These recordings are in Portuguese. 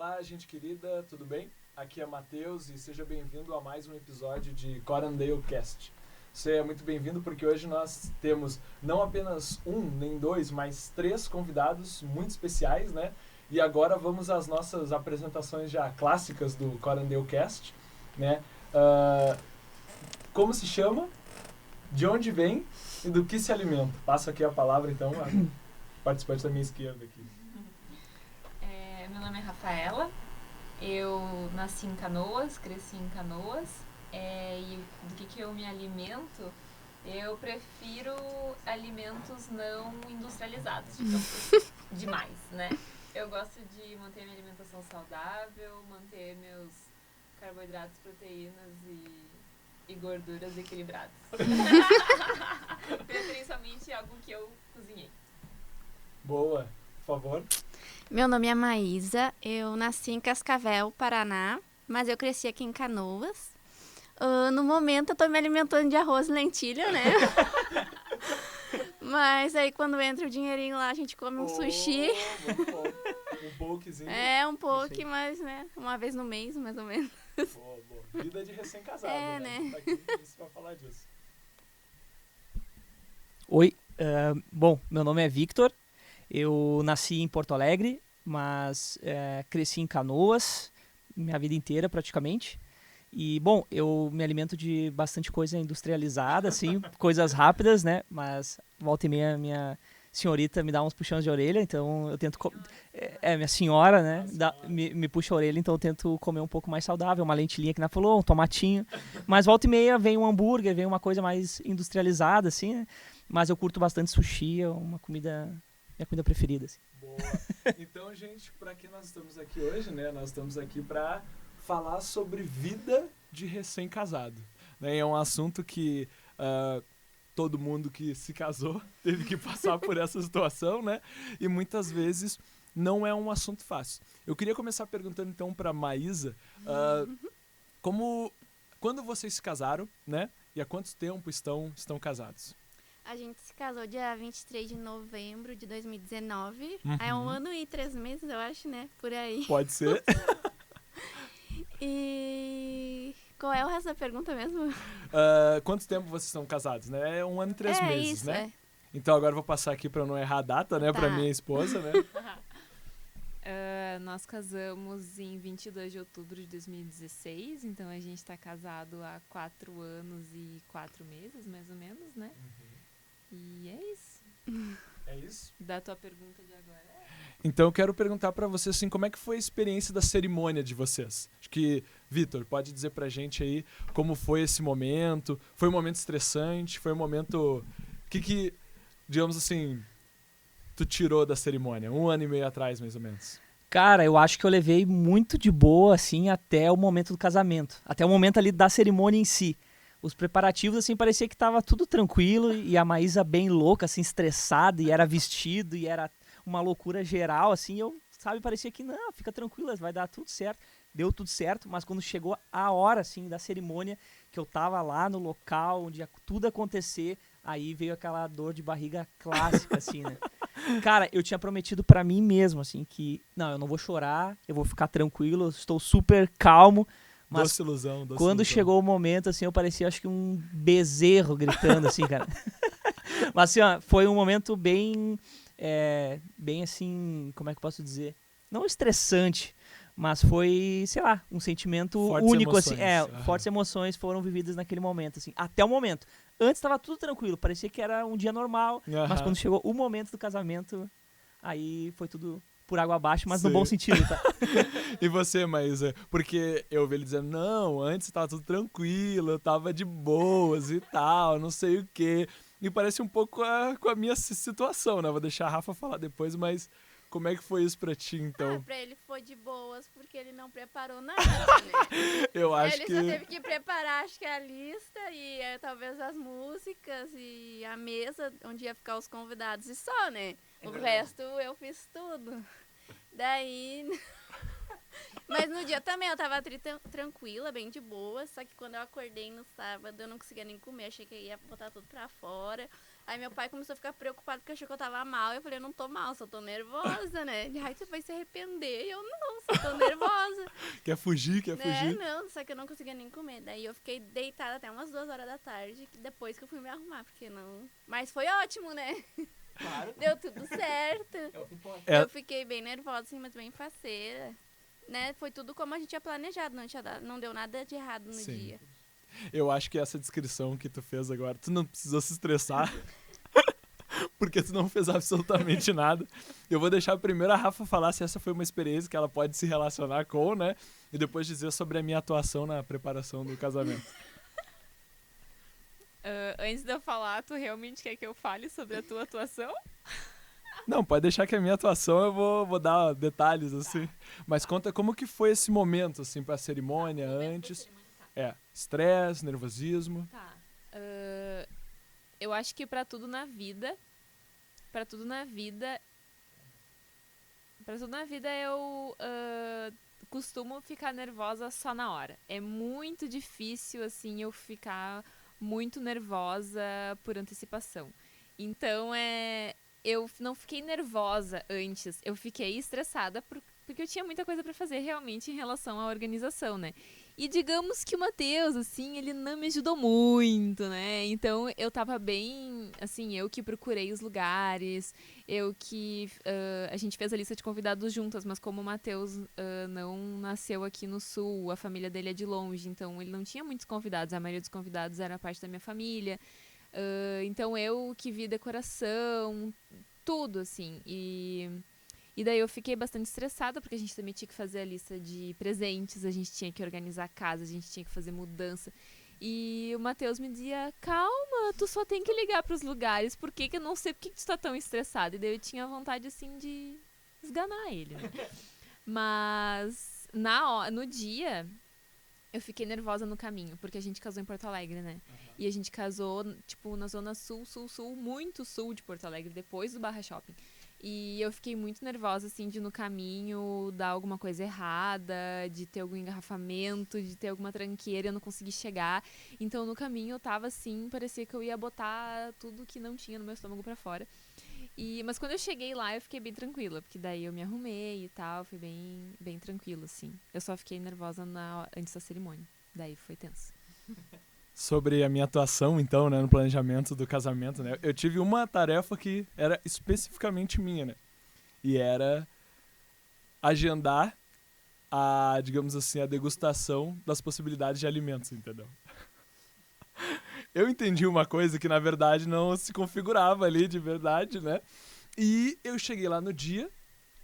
Olá, gente querida, tudo bem? Aqui é Matheus e seja bem-vindo a mais um episódio de Corandale Cast. Você é muito bem-vindo porque hoje nós temos não apenas um, nem dois, mas 3 convidados muito especiais, né? E agora vamos às nossas apresentações já clássicas do Corandale Cast, né? Como se chama, de onde vem e do que se alimenta. Passo aqui a palavra, então, a participante da minha esquerda aqui. Meu nome é Rafaela, eu nasci em Canoas, cresci em Canoas, e do que eu me alimento? Eu prefiro alimentos não industrializados, demais, né? Eu gosto de manter minha alimentação saudável, manter meus carboidratos, proteínas e gorduras equilibradas. Preferencialmente algo que eu cozinhei. Boa, por favor. Meu nome é Maísa, eu nasci em Cascavel, Paraná, mas eu cresci aqui em Canoas. No momento eu tô me alimentando de arroz e lentilha, né? Mas aí quando entra o dinheirinho lá, a gente come um sushi. Muito bom. Um pokezinho. Um poke, mas né, uma vez no mês, mais ou menos. Boa. Vida de recém-casado, né? Tá aqui pra falar disso. Oi, bom, meu nome é Victor, eu nasci em Porto Alegre, mas cresci em Canoas, minha vida inteira praticamente. E, bom, eu me alimento de bastante coisa industrializada, assim, coisas rápidas, né? Mas volta e meia minha senhorita me dá uns puxões de orelha, então eu tento... minha senhora, né? Me puxa a orelha, então eu tento comer um pouco mais saudável, uma lentilhinha que ela falou, um tomatinho. Mas volta e meia vem um hambúrguer, vem uma coisa mais industrializada, assim, né? Mas eu curto bastante sushi, é uma comida... minha comida preferida, assim. Boa. Então, gente, para que nós estamos aqui hoje, né? Nós estamos aqui para falar sobre vida de recém-casado, né? É um assunto que todo mundo que se casou teve que passar por essa situação, né? E muitas vezes não é um assunto fácil. Eu queria começar perguntando então para Maísa, quando vocês se casaram, né? E há quanto tempo estão casados? A gente se casou dia 23 de novembro de 2019. Uhum. É 1 ano e 3 meses, eu acho, né? Por aí. Pode ser. E qual é o resto da pergunta mesmo? Quanto tempo vocês estão casados, né? É 1 ano e 3 meses, isso, né? Então agora eu vou passar aqui para não errar a data, né? Tá. Para minha esposa, né? Nós casamos em 22 de outubro de 2016, então a gente está casado há 4 anos e 4 meses, mais ou menos, né? E é isso. É isso? Da tua pergunta de agora. Então eu quero perguntar pra vocês assim, como é que foi a experiência da cerimônia de vocês? Acho que, Vitor, pode dizer pra gente aí como foi esse momento? Foi um momento estressante? Foi um momento... O que, digamos assim, tu tirou da cerimônia? 1 ano e meio atrás, mais ou menos. Cara, eu acho que eu levei muito de boa, assim, até o momento do casamento. Até o momento ali da cerimônia em si. Os preparativos, assim, parecia que tava tudo tranquilo e a Maísa bem louca, assim, estressada, e era vestido, e era uma loucura geral, assim, eu, parecia que, não, fica tranquila, vai dar tudo certo. Deu tudo certo, mas quando chegou a hora, assim, da cerimônia, que eu tava lá no local, onde ia tudo acontecer, aí veio aquela dor de barriga clássica, assim, né? Cara, eu tinha prometido pra mim mesmo, assim, que, não, eu não vou chorar, eu vou ficar tranquilo, eu estou super calmo. Mas Doce ilusão. Quando chegou o momento, assim, eu parecia, acho que um bezerro gritando, assim, cara. Mas, assim, ó, foi um momento bem, assim, como é que eu posso dizer? Não estressante, mas foi, sei lá, um sentimento fortes único, emoções. assim. Fortes emoções foram vividas naquele momento, assim, até o momento. Antes estava tudo tranquilo, parecia que era um dia normal, mas quando chegou o momento do casamento, aí foi tudo por água abaixo, mas Sim. no bom sentido, tá? E você, Maísa? Porque eu ouvi ele dizendo, não, antes tava tudo tranquilo, eu tava de boas e tal, não sei o quê. E parece um pouco com a minha situação, né? Vou deixar a Rafa falar depois, mas como é que foi isso pra ti, então? Pra ele foi de boas, porque ele não preparou nada, né? Eu acho ele que... só teve que preparar, acho que a lista e talvez as músicas e a mesa onde ia ficar os convidados e só, né? O resto eu fiz tudo. Daí... Mas no dia também eu tava tranquila, bem de boa, só que quando eu acordei no sábado eu não conseguia nem comer, achei que eu ia botar tudo pra fora. Aí meu pai começou a ficar preocupado porque achou que eu tava mal. Eu falei, eu não tô mal, só tô nervosa, né? Ele, ai, você vai se arrepender. Eu, não, só tô nervosa. Quer fugir, quer Né? fugir. Não, só que eu não conseguia nem comer. Daí eu fiquei deitada até umas 2 horas da tarde, depois que eu fui me arrumar, porque não... Mas foi ótimo, né? Claro. Deu tudo certo. É o que importa. É. Eu fiquei bem nervosa, assim, mas bem faceira. Né? Foi tudo como a gente tinha planejado, não deu nada de errado no Sim. dia. Eu acho que essa descrição que tu fez agora, tu não precisou se estressar, porque tu não fez absolutamente nada. Eu vou deixar primeiro a Rafa falar se essa foi uma experiência que ela pode se relacionar com, né? E depois dizer sobre a minha atuação na preparação do casamento. Antes de eu falar, tu realmente quer que eu fale sobre a tua atuação? Não, pode deixar que a minha atuação eu vou dar detalhes, assim. Mas conta como que foi esse momento, assim, pra cerimônia, antes. Estresse, nervosismo. Tá. Eu acho que pra tudo na vida eu costumo ficar nervosa só na hora. É muito difícil, assim, eu ficar muito nervosa por antecipação. Então, eu não fiquei nervosa antes, eu fiquei estressada porque eu tinha muita coisa pra fazer realmente em relação à organização, né? E digamos que o Matheus, assim, ele não me ajudou muito, né? Então eu tava bem, assim, eu que procurei os lugares, a gente fez a lista de convidados juntas, mas como o Matheus não nasceu aqui no Sul, a família dele é de longe, então ele não tinha muitos convidados, a maioria dos convidados era parte da minha família. Então eu que vi decoração, tudo, assim, e daí eu fiquei bastante estressada, porque a gente também tinha que fazer a lista de presentes, a gente tinha que organizar a casa, a gente tinha que fazer mudança. E o Matheus me dizia, calma, tu só tem que ligar pros lugares, por que eu não sei por que tu tá tão estressado? E daí eu tinha vontade, assim, de esganar ele, né? Mas no dia, eu fiquei nervosa no caminho, porque a gente casou em Porto Alegre, né? E a gente casou, tipo, na zona sul, muito sul de Porto Alegre, depois do Barra Shopping. E eu fiquei muito nervosa, assim, de no caminho dar alguma coisa errada, de ter algum engarrafamento, de ter alguma tranqueira e eu não consegui chegar. Então, no caminho, eu tava, assim, parecia que eu ia botar tudo que não tinha no meu estômago pra fora. Mas quando eu cheguei lá, eu fiquei bem tranquila, porque daí eu me arrumei e tal, foi bem, bem tranquilo, assim. Eu só fiquei nervosa antes da cerimônia, daí foi tenso. Sobre a minha atuação, então, né, no planejamento do casamento, né? Eu tive uma tarefa que era especificamente minha, né? E era agendar digamos assim, a degustação das possibilidades de alimentos, entendeu? Eu entendi uma coisa que, na verdade, não se configurava ali de verdade, né? E eu cheguei lá no dia,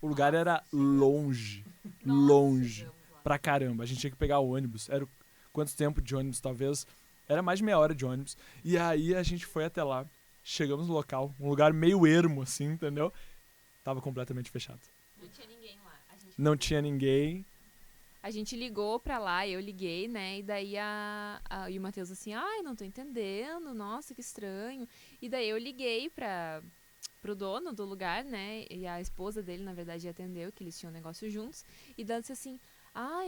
o lugar era longe, longe pra caramba. A gente tinha que pegar o ônibus. Era quanto tempo de ônibus, talvez... Era mais de meia hora de ônibus. E aí a gente foi até lá. Chegamos no local. Um lugar meio ermo, assim, entendeu? Tava completamente fechado. Não tinha ninguém lá. Não tinha ninguém. A gente ligou pra lá, eu liguei, né? E daí e o Matheus assim, ai, não tô entendendo, nossa, que estranho. E daí eu liguei pro dono do lugar, né? E a esposa dele, na verdade, atendeu, que eles tinham um negócio juntos. E daí disse assim,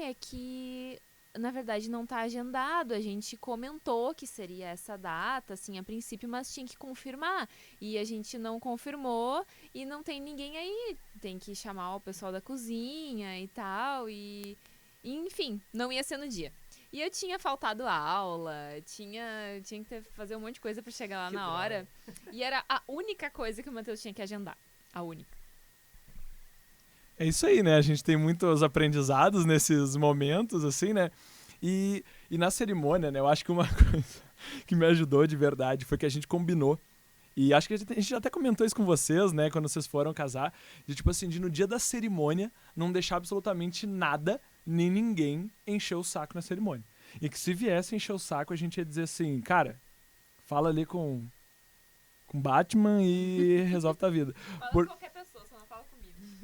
é que... Na verdade, não tá agendado. A gente comentou que seria essa data, assim, a princípio, mas tinha que confirmar. E a gente não confirmou e não tem ninguém aí. Tem que chamar o pessoal da cozinha e tal. Enfim, não ia ser no dia. E eu tinha faltado aula, tinha que fazer um monte de coisa pra chegar lá na hora. E era a única coisa que o Matheus tinha que agendar. A única. É isso aí, né? A gente tem muitos aprendizados nesses momentos, assim, né? E na cerimônia, né? Eu acho que uma coisa que me ajudou de verdade foi que a gente combinou. E acho que a gente até comentou isso com vocês, né? Quando vocês foram casar. De, tipo assim, de no dia da cerimônia não deixar absolutamente nada, nem ninguém encher o saco na cerimônia. E que se viesse encher o saco, a gente ia dizer assim, cara, fala ali com Batman e resolve tua vida. Fala com qualquer pessoa, só não fala comigo.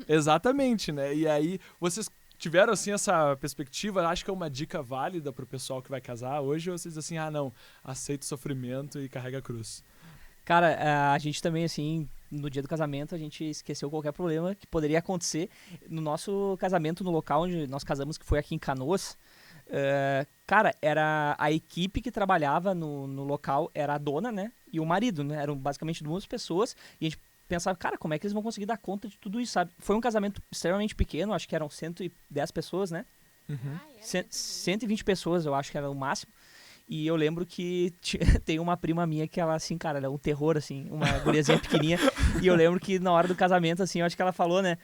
Exatamente, né? E aí, vocês tiveram, assim, essa perspectiva? Acho que é uma dica válida pro pessoal que vai casar hoje? Ou vocês dizem assim, não, aceita o sofrimento e carrega a cruz? Cara, a gente também, assim, no dia do casamento, a gente esqueceu qualquer problema que poderia acontecer. No nosso casamento, no local onde nós casamos, que foi aqui em Canoas, Cara, era a equipe que trabalhava no local, era a dona, né? E o marido, né? Eram basicamente 2 pessoas. E a gente pensava, cara, como é que eles vão conseguir dar conta de tudo isso, sabe? Foi um casamento extremamente pequeno, acho que eram 110 pessoas, né? Uhum. 120 pessoas, eu acho que era o máximo. E eu lembro que tem uma prima minha que ela, assim, cara, ela é um terror, assim, uma guriazinha pequenininha. E eu lembro que na hora do casamento, assim, eu acho que ela falou, né?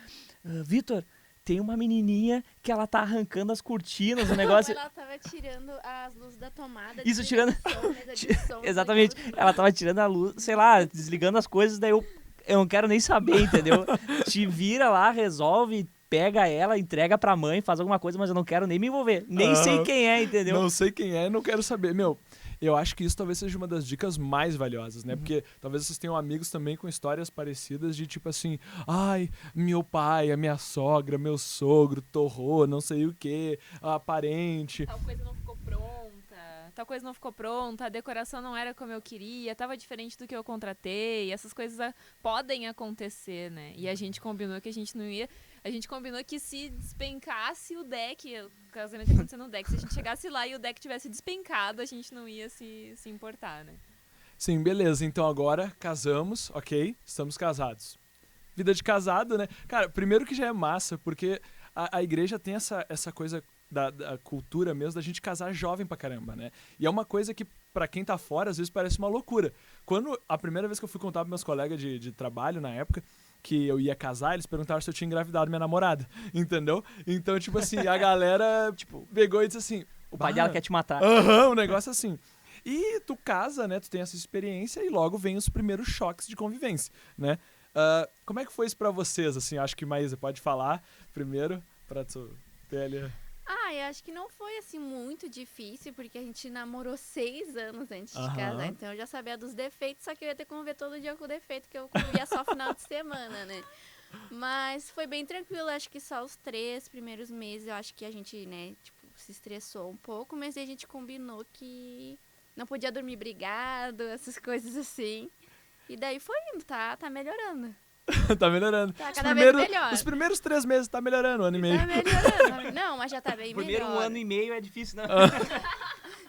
Vitor, tem uma menininha que ela tá arrancando as cortinas, o negócio... Ela tava tirando as luzes da tomada. Isso, desligando tirando- som, mesa de som, Exatamente. desligando Ela tava tirando a luz, sei lá, desligando as coisas, daí eu não quero nem saber, entendeu? Te vira lá, resolve, pega ela, entrega pra mãe, faz alguma coisa, mas eu não quero nem me envolver. Nem sei quem é, entendeu? Não sei quem é, não quero saber. Meu, eu acho que isso talvez seja uma das dicas mais valiosas, né? Porque talvez vocês tenham amigos também com histórias parecidas de tipo assim, ai, meu pai, a minha sogra, meu sogro, torrou, não sei o que, a parente. Tal coisa não ficou pronta, a decoração não era como eu queria, tava diferente do que eu contratei, essas coisas podem acontecer, né? E a gente combinou que a gente não ia... A gente combinou que se despencasse o deck, o casamento ia acontecer no deck, se a gente chegasse lá e o deck tivesse despencado, a gente não ia se importar, né? Sim, beleza. Então agora casamos, ok? Estamos casados. Vida de casado, né? Cara, primeiro que já é massa, porque a igreja tem essa coisa da cultura mesmo da gente casar jovem pra caramba, né? E é uma coisa que, pra quem tá fora, às vezes parece uma loucura. Quando a primeira vez que eu fui contar pros meus colegas de trabalho na época, que eu ia casar, eles perguntaram se eu tinha engravidado minha namorada, entendeu? Então, tipo assim, a galera, tipo, pegou e disse assim... O pai dela quer te matar. Aham, um negócio assim. E tu casa, né? Tu tem essa experiência e logo vem os primeiros choques de convivência, né? Como é que foi isso pra vocês, assim? Acho que Maísa pode falar primeiro, pra tu ter ali... eu acho que não foi assim muito difícil, porque a gente namorou 6 anos antes de Aham. casar. Então eu já sabia dos defeitos, só que eu ia ter que conviver todo dia com o defeito, que eu convivia só final de semana, né? Mas foi bem tranquilo, acho que só os 3 primeiros meses eu acho que a gente, né, tipo, se estressou um pouco, mas aí a gente combinou que não podia dormir brigado, essas coisas assim. E daí foi indo, tá melhorando. Tá melhorando. Tá cada vez Os melhor. primeiros 3 meses tá melhorando, 1 ano e meio. Tá melhorando. Não, mas já tá bem Primeiro melhor. 1 ano e meio é difícil, né?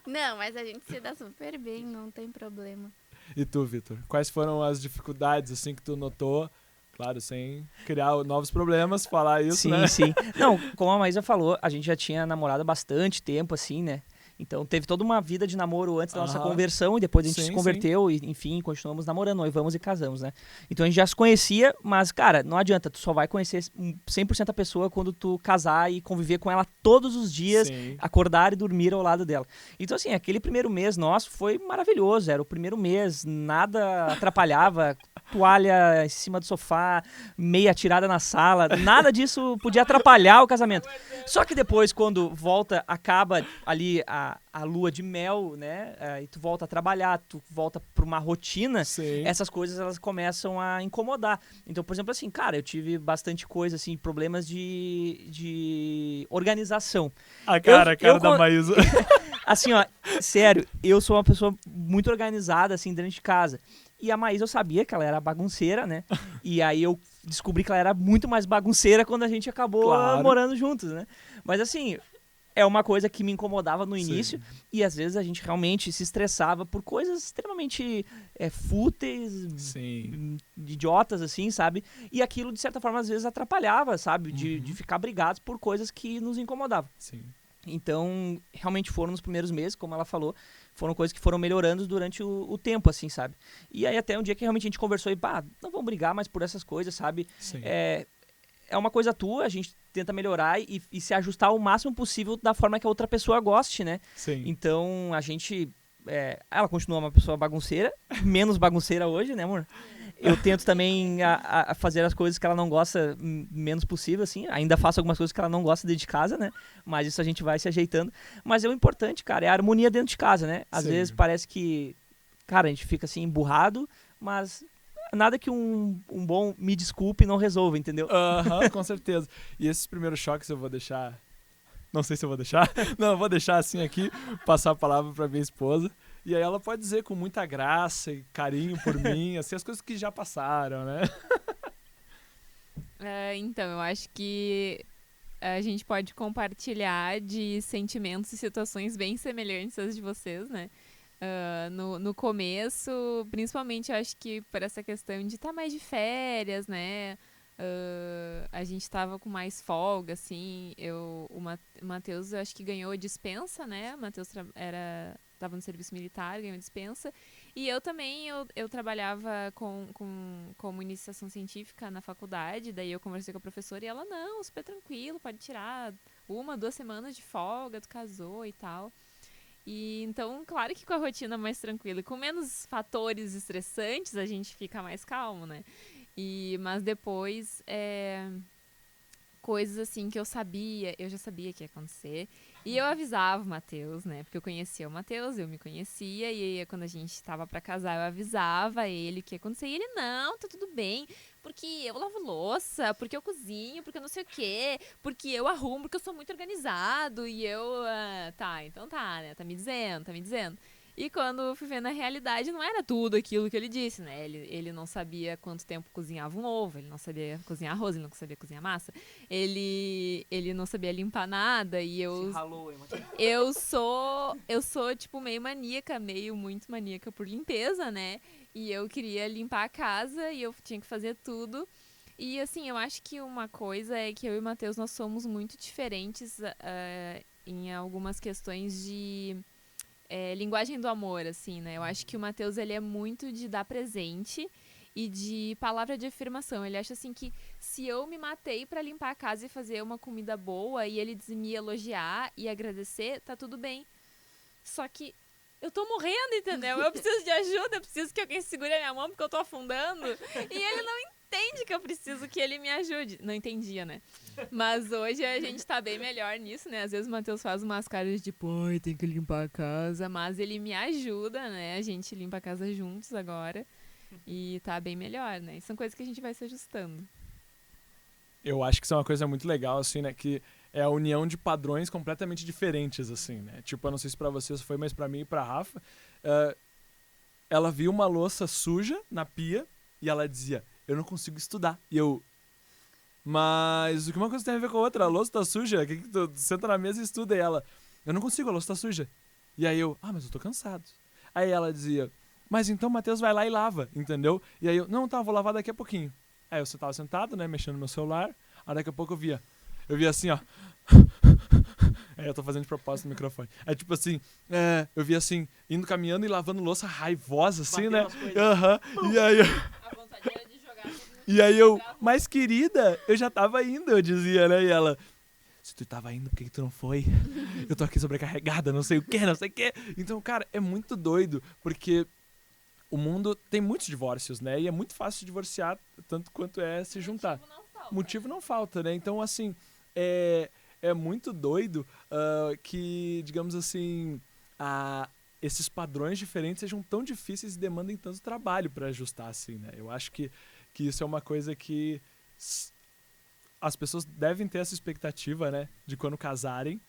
Não, mas a gente se dá super bem, não tem problema. E tu, Vitor? Quais foram as dificuldades, assim, que tu notou? Claro, sem criar novos problemas, falar isso, Sim, né? sim. Não, como a Maísa falou, a gente já tinha namorado há bastante tempo, assim, né? Então teve toda uma vida de namoro antes da nossa Aham. conversão e depois a gente Sim, se converteu e, enfim, continuamos namorando, noivamos e casamos, né? Então a gente já se conhecia, mas, cara, não adianta, tu só vai conhecer 100% a pessoa quando tu casar e conviver com ela todos os dias, Sim. acordar e dormir ao lado dela. Então, assim, aquele primeiro mês nosso foi maravilhoso, era o primeiro mês, nada atrapalhava, toalha em cima do sofá, meia tirada na sala, nada disso podia atrapalhar o casamento. Só que depois, quando volta, acaba ali a lua de mel, né, e tu volta a trabalhar, tu volta pra uma rotina, Sim. essas coisas elas começam a incomodar. Então, por exemplo, assim, cara, eu tive bastante coisa, assim, problemas de organização. A cara eu da con- Maísa. Assim, ó, sério, eu sou uma pessoa muito organizada, assim, dentro de casa. E a Maísa, eu sabia que ela era bagunceira, né? E aí eu descobri que ela era muito mais bagunceira quando a gente acabou Claro. morando juntos, né? Mas assim, é uma coisa que me incomodava no Sim. início. E às vezes a gente realmente se estressava por coisas extremamente fúteis, Sim. idiotas, assim, sabe? E aquilo, de certa forma, às vezes atrapalhava, sabe? De ficar brigados por coisas que nos incomodavam. Sim. Então, realmente foram nos primeiros meses, como ela falou, foram coisas que foram melhorando durante o tempo, assim, sabe? E aí até um dia que realmente a gente conversou e, pá, não vamos brigar mais por essas coisas, sabe? Sim. É uma coisa tua, a gente tenta melhorar e se ajustar o máximo possível da forma que a outra pessoa goste, né? Sim. Então, a gente... ela continua uma pessoa bagunceira, menos bagunceira hoje, né, amor? Eu tento também a fazer as coisas que ela não gosta menos possível, assim. Ainda faço algumas coisas que ela não gosta dentro de casa, né? Mas isso a gente vai se ajeitando. Mas o importante, cara, é a harmonia dentro de casa, né? Às Sim. vezes parece que, cara, a gente fica assim, emburrado, mas nada que um bom me desculpe não resolva, entendeu? Aham, com certeza. E esses primeiros choques eu vou deixar... Não sei se eu vou deixar. Não, eu vou deixar assim aqui, passar a palavra pra minha esposa. E aí ela pode dizer com muita graça e carinho por mim, assim, as coisas que já passaram, né? Então, eu acho que a gente pode compartilhar de sentimentos e situações bem semelhantes às de vocês, né? No começo, principalmente, eu acho que por essa questão de estar mais de férias, né? A gente tava com mais folga, assim. O Matheus, eu acho que ganhou dispensa, né? O Matheus tava no serviço militar, ganhou dispensa. E eu também, eu trabalhava como iniciação científica na faculdade. Daí eu conversei com a professora e ela, não, super tranquilo, pode tirar 2 semanas de folga, tu casou e tal. E então, claro que com a rotina mais tranquila e com menos fatores estressantes, a gente fica mais calmo, né? Mas depois, coisas assim que eu já sabia que ia acontecer. E eu avisava o Matheus, né? Porque eu conhecia o Matheus, eu me conhecia. E aí, quando a gente tava pra casar, eu avisava ele o que ia acontecer. E ele, não, tá tudo bem. Porque eu lavo louça, porque eu cozinho, porque eu não sei o quê. Porque eu arrumo, porque eu sou muito organizado. E eu, tá, então tá, né? Tá me dizendo. E quando fui ver na realidade, não era tudo aquilo que ele disse, né? Ele não sabia quanto tempo cozinhava um ovo, ele não sabia cozinhar arroz, ele não sabia cozinhar massa. Ele não sabia limpar nada e eu... Se ralou, hein, Matheus? Eu sou, tipo, muito maníaca por limpeza, né? E eu queria limpar a casa e eu tinha que fazer tudo. E, assim, eu acho que uma coisa é que eu e o Matheus, nós somos muito diferentes em algumas questões de... linguagem do amor, assim, né? Eu acho que o Matheus, ele é muito de dar presente e de palavra de afirmação. Ele acha, assim, que se eu me matei pra limpar a casa e fazer uma comida boa e ele me elogiar e agradecer, tá tudo bem. Só que eu tô morrendo, entendeu? Eu preciso de ajuda, eu preciso que alguém segure a minha mão porque eu tô afundando. E ele não entende que eu preciso que ele me ajude. Não entendia, né? Mas hoje a gente tá bem melhor nisso, né? Às vezes o Matheus faz umas caras de tipo, ai, tem que limpar a casa. Mas ele me ajuda, né? A gente limpa a casa juntos agora. E tá bem melhor, né? E são coisas que a gente vai se ajustando. Eu acho que isso é uma coisa muito legal, assim, né? Que é a união de padrões completamente diferentes, assim, né? Tipo, eu não sei se pra vocês foi, mas pra mim e pra Rafa, ela viu uma louça suja na pia e ela dizia, eu não consigo estudar. E eu... Mas o que uma coisa tem a ver com a outra? A louça tá suja, que tu senta na mesa e estuda. E ela, eu não consigo, a louça tá suja. E aí eu, mas eu tô cansado. Aí ela dizia, mas então o Matheus vai lá e lava, entendeu? E aí eu, não, tá, vou lavar daqui a pouquinho. Aí eu tava sentado, né, mexendo no meu celular. Aí daqui a pouco eu via assim, ó. Aí eu tô fazendo de propósito no microfone. Aí tipo assim, eu via assim, indo caminhando e lavando louça raivosa, assim, né? E aí eu... A vontade era de jogar tudo no E aí eu, mas querida, eu já tava indo, eu dizia, né? E ela, se tu tava indo, por que tu não foi? Eu tô aqui sobrecarregada, não sei o que. Então, cara, é muito doido, porque o mundo tem muitos divórcios, né? E é muito fácil se divorciar, tanto quanto é se juntar. Motivo não falta, né? Então, assim, é muito doido que, digamos assim, esses padrões diferentes sejam tão difíceis e demandem tanto trabalho pra ajustar, assim, né? Eu acho que isso é uma coisa que as pessoas devem ter essa expectativa, né? De quando casarem,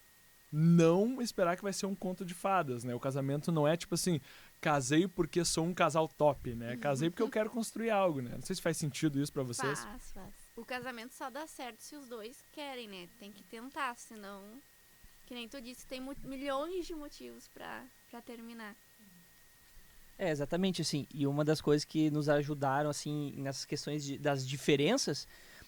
não esperar que vai ser um conto de fadas, né? O casamento não é tipo assim, casei porque sou um casal top, né? Casei porque eu quero construir algo, né? Não sei se faz sentido isso pra vocês. Faz. O casamento só dá certo se os dois querem, né? Tem que tentar, senão, que nem tu disse, tem milhões de motivos pra terminar. Exatamente, assim, e uma das coisas que nos ajudaram, assim, nessas questões das diferenças,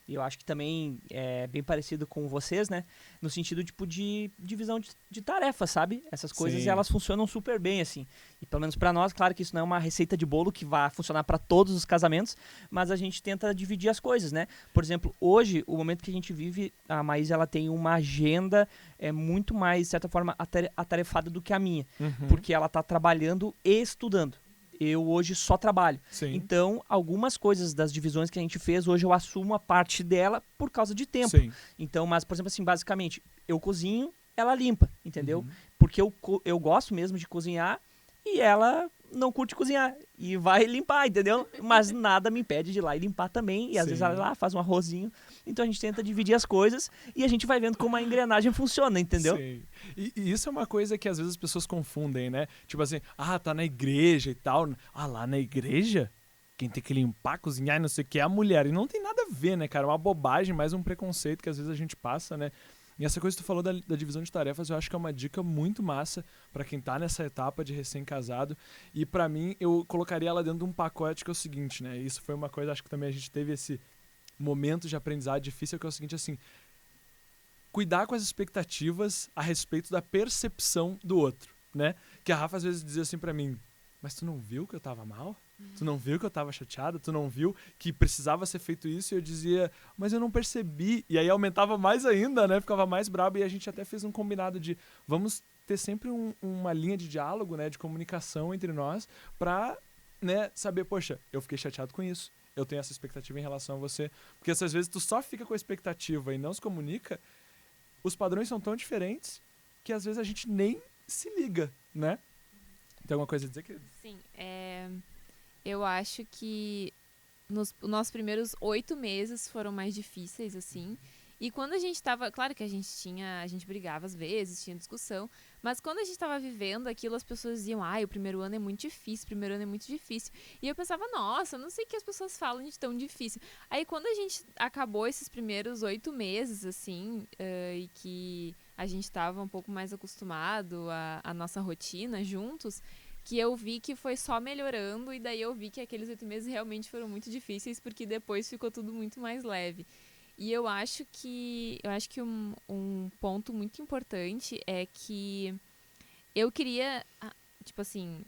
e eu acho que também é bem parecido com vocês, né, no sentido, tipo, de divisão de tarefas, sabe? Essas coisas, Sim. elas funcionam super bem, assim, e pelo menos pra nós, claro que isso não é uma receita de bolo que vai funcionar pra todos os casamentos, mas a gente tenta dividir as coisas, né? Por exemplo, hoje, o momento que a gente vive, a Maísa, ela tem uma agenda muito mais, de certa forma, atarefada do que a minha, porque ela tá trabalhando e estudando. Eu hoje só trabalho. Sim. Então, algumas coisas das divisões que a gente fez, hoje eu assumo a parte dela por causa de tempo. Sim. Então, mas, por exemplo, assim, basicamente, eu cozinho, ela limpa, entendeu? Porque eu gosto mesmo de cozinhar e ela não curte cozinhar e vai limpar, entendeu? Mas nada me impede de ir lá e limpar também. E às vezes ela vai lá, faz um arrozinho. Então a gente tenta dividir as coisas e a gente vai vendo como a engrenagem funciona, entendeu? Sim. E isso é uma coisa que às vezes as pessoas confundem, né? Tipo assim, tá na igreja e tal. Lá na igreja? Quem tem que limpar, cozinhar e não sei o que é a mulher. E não tem nada a ver, né, cara? É uma bobagem, mais um preconceito que às vezes a gente passa, né? E essa coisa que tu falou da divisão de tarefas, eu acho que é uma dica muito massa pra quem tá nessa etapa de recém-casado. E pra mim, eu colocaria ela dentro de um pacote que é o seguinte, né? Isso foi uma coisa, acho que também a gente teve esse momento de aprendizado difícil, que é o seguinte, assim, cuidar com as expectativas a respeito da percepção do outro, né? Que a Rafa às vezes dizia assim pra mim, mas tu não viu que eu tava mal? Tu não viu que eu tava chateada? Tu não viu que precisava ser feito isso? E eu dizia, mas eu não percebi. E aí aumentava mais ainda, né? Ficava mais brabo. E a gente até fez um combinado de vamos ter sempre uma linha de diálogo, né? De comunicação entre nós pra, né, saber, poxa, eu fiquei chateado com isso. Eu tenho essa expectativa em relação a você. Porque às vezes tu só fica com a expectativa e não se comunica, os padrões são tão diferentes que às vezes a gente nem se liga, né? Tem alguma coisa a dizer, querido? Sim, eu acho que os nossos primeiros 8 meses foram mais difíceis, assim. E quando a gente tava... Claro que a gente brigava às vezes, tinha discussão. Mas quando a gente tava vivendo aquilo, as pessoas diziam, o primeiro ano é muito difícil, o primeiro ano é muito difícil. E eu pensava, nossa, não sei o que as pessoas falam de tão difícil. Aí quando a gente acabou esses primeiros 8 meses, assim, e que a gente tava um pouco mais acostumado à nossa rotina juntos, que eu vi que foi só melhorando, e daí eu vi que aqueles 8 meses realmente foram muito difíceis, porque depois ficou tudo muito mais leve. E eu acho que um ponto muito importante é que eu queria, tipo assim,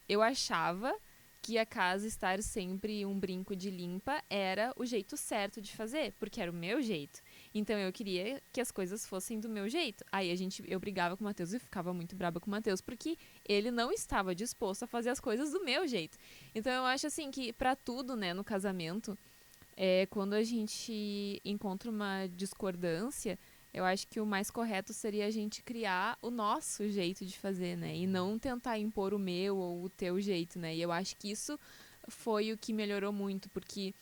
eu achava que a casa estar sempre um brinco de limpa era o jeito certo de fazer, porque era o meu jeito. Então eu queria que as coisas fossem do meu jeito. Aí eu brigava com o Matheus e ficava muito brava com o Matheus, porque ele não estava disposto a fazer as coisas do meu jeito. Então eu acho assim que pra tudo, né, no casamento, quando a gente encontra uma discordância, eu acho que o mais correto seria a gente criar o nosso jeito de fazer, né? E não tentar impor o meu ou o teu jeito, né? E eu acho que isso foi o que melhorou muito, porque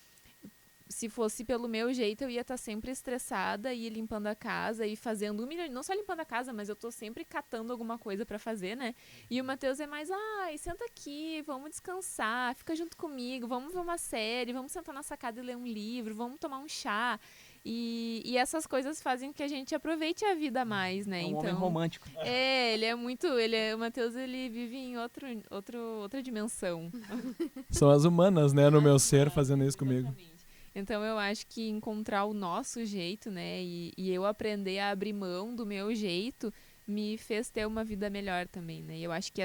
se fosse pelo meu jeito, eu ia estar sempre estressada e limpando a casa e fazendo não só limpando a casa, mas eu tô sempre catando alguma coisa pra fazer, né? E o Matheus é mais, senta aqui, vamos descansar, fica junto comigo, vamos ver uma série, vamos sentar na sacada e ler um livro, vamos tomar um chá. E essas coisas fazem que a gente aproveite a vida mais, né? É um homem romântico. O Matheus, ele vive em outra dimensão. São as humanas, né, no meu ser, fazendo isso comigo. Exatamente. Então eu acho que encontrar o nosso jeito, né, e eu aprender a abrir mão do meu jeito me fez ter uma vida melhor também, né? E eu acho que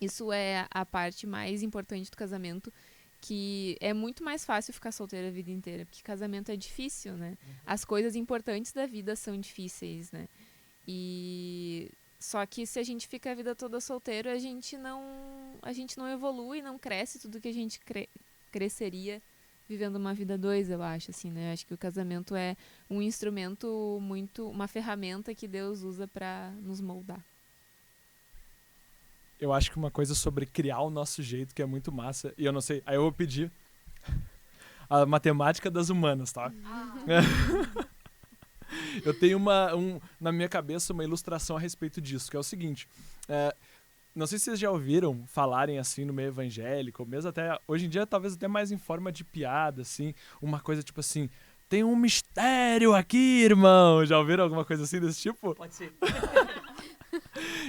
isso é a parte mais importante do casamento, que é muito mais fácil ficar solteira a vida inteira, porque casamento é difícil, né? As coisas importantes da vida são difíceis, né? E só que se a gente fica a vida toda solteiro, a gente não evolui, não cresce tudo que a gente cresceria vivendo uma vida dois, eu acho, assim, né? Eu acho que o casamento é um instrumento uma ferramenta que Deus usa para nos moldar. Eu acho que uma coisa sobre criar o nosso jeito que é muito massa, e eu não sei, aí eu vou pedir a matemática das humanas, tá? Eu tenho na minha cabeça uma ilustração a respeito disso, que é o seguinte, não sei se vocês já ouviram falarem assim no meio evangélico, mesmo até, hoje em dia talvez até mais em forma de piada, assim, uma coisa tipo assim, tem um mistério aqui, irmão, já ouviram alguma coisa assim desse tipo? Pode ser.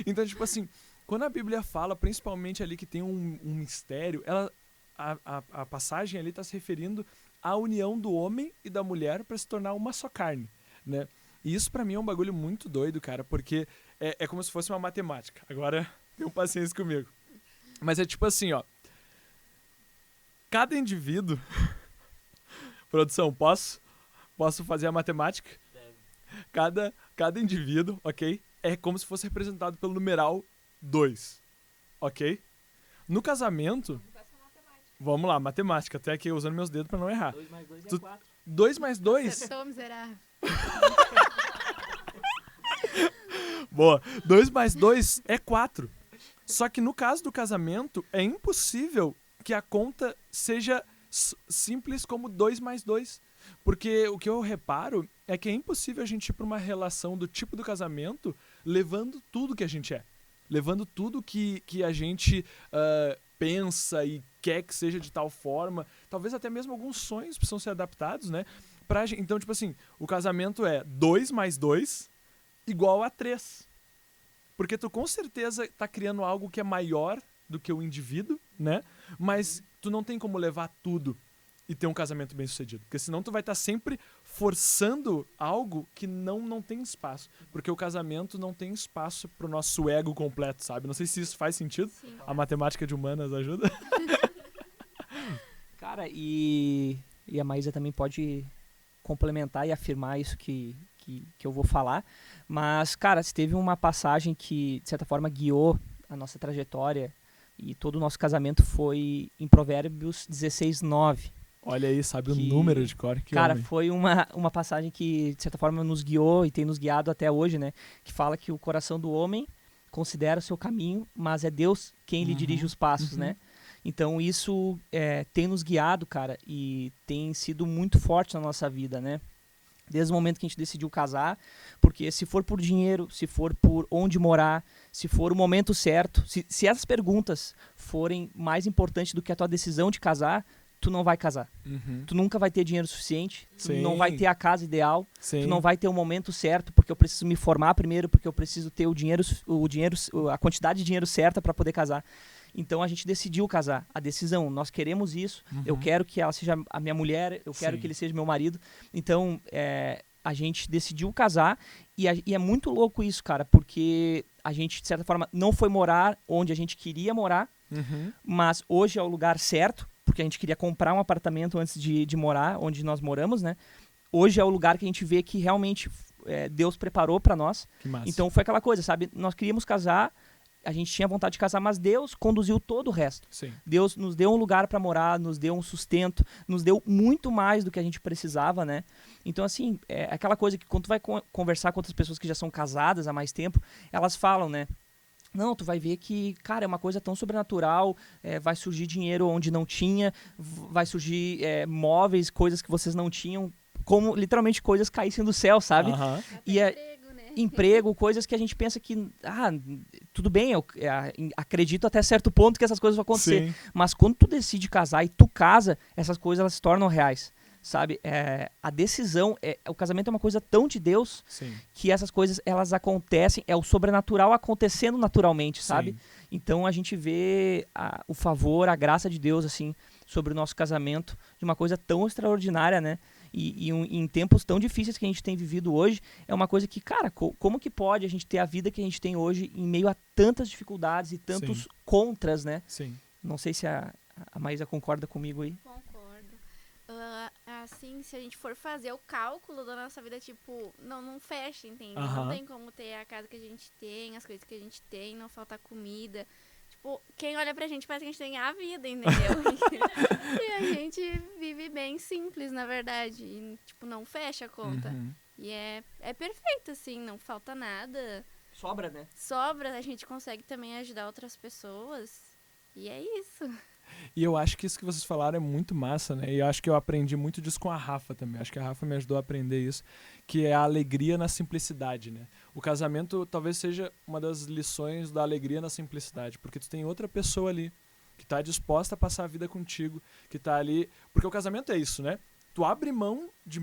Então, tipo assim, quando a Bíblia fala, principalmente ali que tem um mistério, a passagem ali está se referindo à união do homem e da mulher para se tornar uma só carne, né? E isso pra mim é um bagulho muito doido, cara, porque é como se fosse uma matemática. Agora, tenham paciência comigo. Mas é tipo assim, ó. Cada indivíduo... Produção, posso fazer a matemática? Cada indivíduo, ok? É como se fosse representado pelo numeral 2, ok? No casamento... Vamos lá, matemática. Até aqui usando meus dedos pra não errar. 2 mais 2 é 4. 2 mais 2... Acertou, miserável. Boa. 2 mais 2 é 4. Só que no caso do casamento, é impossível que a conta seja simples como 2 mais 2. Porque o que eu reparo é que é impossível a gente ir para uma relação do tipo do casamento levando tudo que a gente é. Levando tudo que a gente pensa e quer que seja de tal forma. Talvez até mesmo alguns sonhos precisam ser adaptados, né? Então, tipo assim, o casamento é 2 mais 2 igual a 3. Porque tu com certeza tá criando algo que é maior do que o indivíduo, né? Mas tu não tem como levar tudo e ter um casamento bem sucedido. Porque senão tu vai estar sempre forçando algo que não tem espaço. Porque o casamento não tem espaço pro nosso ego completo, sabe? Não sei se isso faz sentido. Sim. A matemática de humanas ajuda. Cara, e a Maísa também pode complementar e afirmar isso que eu vou falar. Mas, cara, se teve uma passagem que, de certa forma, guiou a nossa trajetória e todo o nosso casamento foi em Provérbios 16:9. Olha aí, sabe Que- o número de cor que Cara, homem. foi uma passagem que, de certa forma, nos guiou e tem nos guiado até hoje, né? Que fala que o coração do homem considera o seu caminho, mas é Deus quem lhe dirige os passos, né? Então, isso tem nos guiado, cara, e tem sido muito forte na nossa vida, né? Desde o momento que a gente decidiu casar, porque se for por dinheiro, se for por onde morar, se for o momento certo, se essas perguntas forem mais importantes do que a tua decisão de casar, tu não vai casar. Uhum. Tu nunca vai ter dinheiro suficiente, tu Sim. não vai ter a casa ideal, Sim. tu não vai ter o momento certo, porque eu preciso me formar primeiro, porque eu preciso ter a quantidade de dinheiro certa para poder casar. Então a gente decidiu casar. A decisão, nós queremos isso, eu quero que ela seja a minha mulher, eu quero Sim. que ele seja meu marido. Então a gente decidiu casar e é muito louco isso, cara, porque a gente, de certa forma, não foi morar onde a gente queria morar, Uhum. mas hoje é o lugar certo, porque a gente queria comprar um apartamento antes de morar onde nós moramos, né? Hoje é o lugar que a gente vê que realmente Deus preparou para nós. Que massa. Então foi aquela coisa, sabe? Nós queríamos casar, a gente tinha vontade de casar, mas Deus conduziu todo o resto. Sim. Deus nos deu um lugar para morar, nos deu um sustento, nos deu muito mais do que a gente precisava, né? Então, assim, é aquela coisa que quando tu vai conversar com outras pessoas que já são casadas há mais tempo, elas falam, né? Não, tu vai ver que, cara, é uma coisa tão sobrenatural, vai surgir dinheiro onde não tinha, vai surgir móveis, coisas que vocês não tinham, como literalmente coisas caíssem do céu, sabe? Aham. Até E emprego, né? emprego, coisas que a gente pensa que, tudo bem, eu acredito até certo ponto que essas coisas vão acontecer. Sim. Mas quando tu decide casar e tu casa, essas coisas elas se tornam reais, sabe? A decisão, o casamento é uma coisa tão de Deus Sim. que essas coisas elas acontecem, é o sobrenatural acontecendo naturalmente, sabe? Sim. Então a gente vê o favor, a graça de Deus assim sobre o nosso casamento de uma coisa tão extraordinária, né? E em tempos tão difíceis que a gente tem vivido hoje, é uma coisa que, cara, como que pode a gente ter a vida que a gente tem hoje em meio a tantas dificuldades e tantos Sim. contras, né? Sim. Não sei se a Maísa concorda comigo aí. Concordo. Assim, se a gente for fazer o cálculo da nossa vida, tipo, não fecha, entende? Aham. Não tem como ter a casa que a gente tem, as coisas que a gente tem, não faltar comida. Tipo, quem olha pra gente parece que a gente tem a vida, entendeu? E a gente vive bem simples, na verdade. E, tipo, não fecha a conta. Uhum. E é perfeito, assim, não falta nada. Sobra, né? Sobra, a gente consegue também ajudar outras pessoas. E é isso. E eu acho que isso que vocês falaram é muito massa, né? E eu acho que eu aprendi muito disso com a Rafa também. Acho que a Rafa me ajudou a aprender isso, que é a alegria na simplicidade, né? O casamento talvez seja uma das lições da alegria na simplicidade, porque tu tem outra pessoa ali que tá disposta a passar a vida contigo, que tá ali... Porque o casamento é isso, né? Tu abre mão de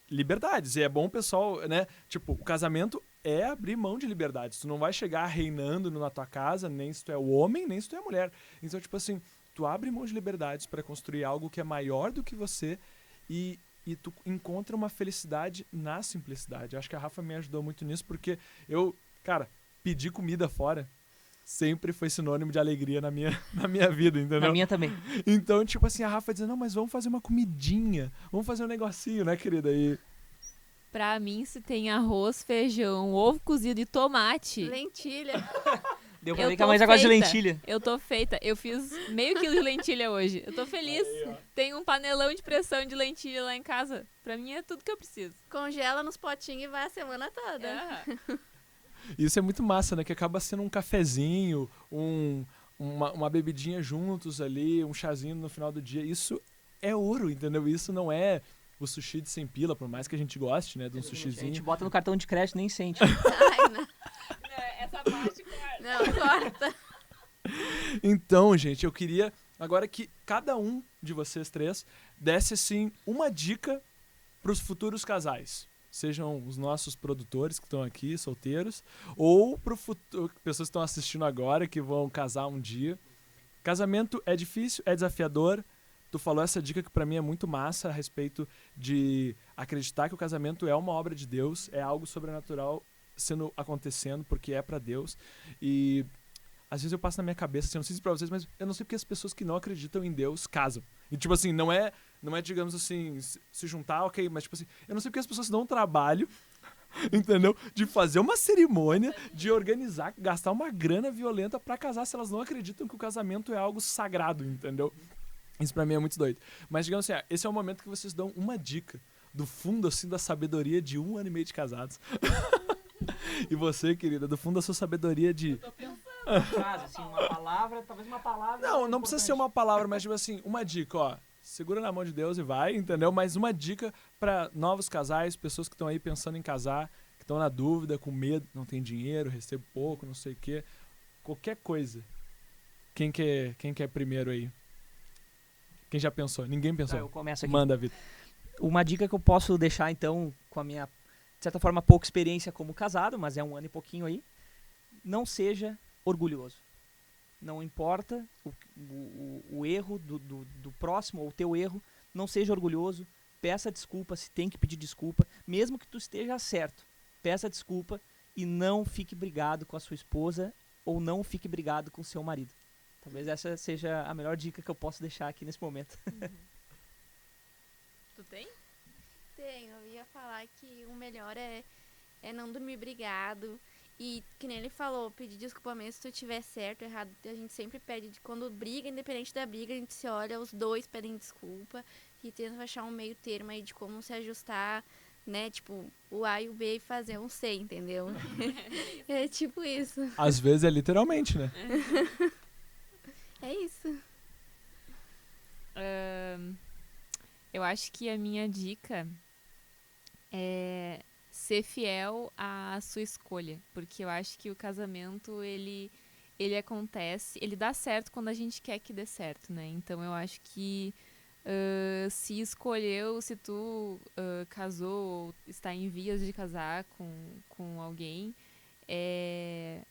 liberdades. E é bom, pessoal, né? Tipo, o casamento é abrir mão de liberdades. Tu não vai chegar reinando na tua casa, nem se tu é o homem, nem se tu é a mulher. Então, tipo assim, tu abre mão de liberdades para construir algo que é maior do que você e tu encontra uma felicidade na simplicidade. Acho que a Rafa me ajudou muito nisso, porque eu, cara, pedir comida fora sempre foi sinônimo de alegria na minha vida, entendeu? Na minha também. Então, tipo assim, a Rafa dizendo, não, mas vamos fazer uma comidinha, vamos fazer um negocinho, né, querida? E Pra mim, se tem arroz, feijão, ovo cozido e tomate, Lentilha. Deu pra Eu ver que a tô Maísa gosta de feita. lentilha. eu tô feita. Eu fiz meio quilo de lentilha hoje. Eu tô feliz. Tem um panelão de pressão de lentilha lá em casa. Pra mim é tudo que eu preciso. Congela nos potinhos e vai a semana toda. É. isso é muito massa, né? Que acaba sendo um cafezinho, uma bebidinha juntos ali, um chazinho no final do dia. Isso é ouro, entendeu? Isso não é o sushi de 100 pila, por mais que a gente goste, né? De um A gente sushizinho. bota no cartão de crédito e nem sente. Ai, não. Essa parte, claro. Não, corta. Então, gente, eu queria agora que cada um de vocês três desse, assim, uma dica para os futuros casais, sejam os nossos produtores que estão aqui, solteiros, ou para pessoas que estão assistindo agora, que vão casar um dia. Casamento é difícil, é desafiador. Tu falou essa dica que para mim é muito massa a respeito de acreditar que o casamento é uma obra de Deus, é algo sobrenatural acontecendo, porque é para Deus. E às vezes eu passo na minha cabeça, assim, eu não sei se pra vocês, mas eu não sei porque as pessoas que não acreditam em Deus casam. E tipo assim, não é, digamos assim, se juntar, ok, mas tipo assim, eu não sei porque as pessoas dão um trabalho, entendeu? De fazer uma cerimônia, de organizar, gastar uma grana violenta pra casar, se elas não acreditam que o casamento é algo sagrado, entendeu? Isso pra mim é muito doido. Mas digamos assim, esse é o momento que vocês dão uma dica do fundo, assim, da sabedoria de 1 ano e meio de casados. E você, querida, do fundo da sua sabedoria de... Eu tô pensando uma frase, assim, uma palavra, talvez uma palavra... Não precisa ser uma palavra, mas tipo assim, uma dica, ó. Segura na mão de Deus e vai, entendeu? Mas uma dica pra novos casais, pessoas que estão aí pensando em casar, que estão na dúvida, com medo, não tem dinheiro, recebo pouco, não sei o quê. Qualquer coisa. Quem quer primeiro aí? Quem já pensou? Ninguém pensou. Eu começo aqui. Manda, Vitor. Uma dica que eu posso deixar, então, com a minha, de certa forma, pouca experiência como casado, mas é 1 ano e pouquinho aí. Não seja orgulhoso. Não importa o erro do próximo ou o teu erro, não seja orgulhoso. Peça desculpa se tem que pedir desculpa, mesmo que tu esteja certo. Peça desculpa e não fique brigado com a sua esposa ou não fique brigado com o seu marido. Talvez essa seja a melhor dica que eu posso deixar aqui nesse momento. Tu tem? Tenho, eu ia falar que o melhor é não dormir brigado. E que nem ele falou, pedir desculpa mesmo se tu estiver certo ou errado. A gente sempre pede, quando briga, independente da briga, a gente se olha, os dois pedem desculpa e tenta achar um meio termo aí de como se ajustar, né? Tipo, o A e o B e fazer um C, entendeu? É tipo isso. Às vezes é literalmente, né? É isso. Eu acho que a minha dica é ser fiel à sua escolha, porque eu acho que o casamento, ele acontece, ele dá certo quando a gente quer que dê certo, né? Então eu acho que se escolheu, se tu casou ou está em vias de casar com alguém,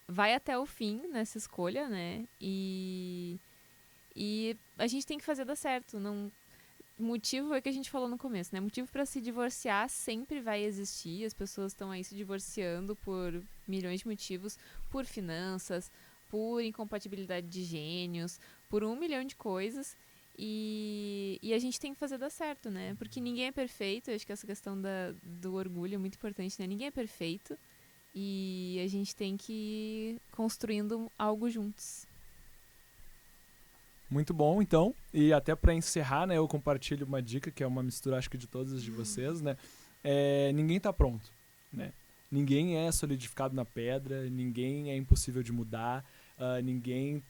vai até o fim nessa escolha, né? E a gente tem que fazer dar certo. Motivo é que a gente falou no começo, né? Motivo para se divorciar sempre vai existir. As pessoas estão aí se divorciando por milhões de motivos, por finanças, por incompatibilidade de gênios, por 1 milhão de coisas. E a gente tem que fazer dar certo, né? Porque ninguém é perfeito. Eu acho que essa questão do orgulho é muito importante, né? Ninguém é perfeito. E a gente tem que ir construindo algo juntos. Muito bom, então. E até para encerrar, né, eu compartilho uma dica, que é uma mistura, acho que de todas as de vocês, né? Ninguém tá pronto, né? Ninguém é solidificado na pedra, ninguém é impossível de mudar, ninguém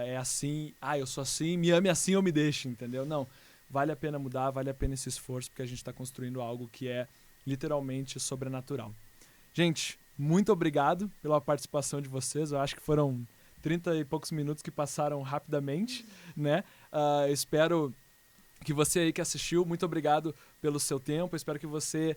é assim, eu sou assim, me ame assim ou me deixe, entendeu? Não, vale a pena mudar, vale a pena esse esforço, porque a gente está construindo algo que é literalmente sobrenatural. Gente, muito obrigado pela participação de vocês, eu acho que foram 30 e poucos minutos que passaram rapidamente, né? Espero que você aí que assistiu, muito obrigado pelo seu tempo, espero que você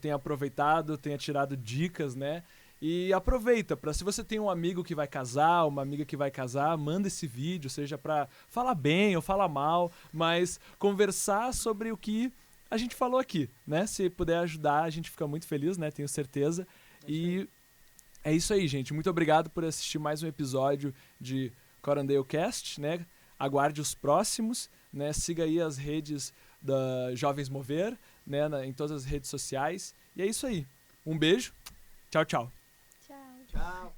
tenha aproveitado, tenha tirado dicas, né? E aproveita, se você tem um amigo que vai casar, uma amiga que vai casar, manda esse vídeo, seja para falar bem ou falar mal, mas conversar sobre o que a gente falou aqui, né? Se puder ajudar, a gente fica muito feliz, né? Tenho certeza. E é isso aí, gente. Muito obrigado por assistir mais um episódio de Corandale Cast, né? Aguarde os próximos, né? Siga aí as redes da Jovens Mover, né? Em todas as redes sociais. E é isso aí. Um beijo. Tchau, tchau. Tchau. Tchau.